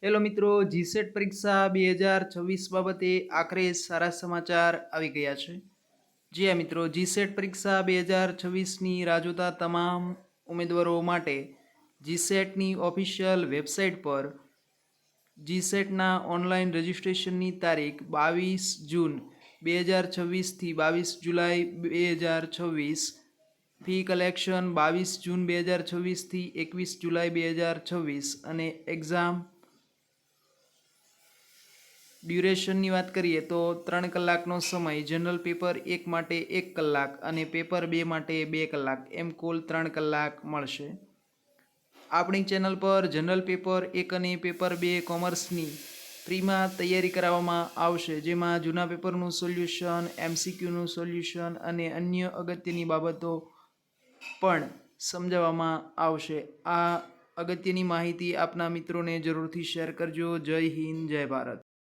Hello મિત્રો, GSET પરીક્ષા 2026 બાબતે આખરે સારા સમાચાર આવી ગયા છે. જી હા મિત્રો, જીસેટ પરીક્ષા 2026ની રાહ જોતા તમામ ઉમેદવારો માટે જીસેટની ઓફિશિયલ વેબસાઇટ પર જીસેટના ઓનલાઈન રજિસ્ટ્રેશનની તારીખ 22 જૂન 2026થી 22 જુલાઈ 2026, ફી કલેક્શન 22 જૂન 2026થી 21 જુલાઈ 2026 અને એક્ઝામ ડ્યુરેશનની વાત કરીએ તો 3 કલાકનો સમય, જનરલ પેપર 1 માટે 1 કલાક અને પેપર 2 માટે 2 કલાક, એમ કુલ 3 કલાક મળશે. આપણી ચેનલ પર જનરલ પેપર 1 અને પેપર 2 કોમર્સની ફ્રીમાં તૈયારી કરાવવામાં આવશે, જેમાં જૂના પેપરનું સોલ્યુશન, MCQનું સોલ્યુશન અને અન્ય અગત્યની બાબતો પણ સમજાવવામાં આવશે. આ અગત્યની માહિતી આપના મિત્રોને જરૂરથી શેર કરજો. જય હિન્દ, જય ભારત.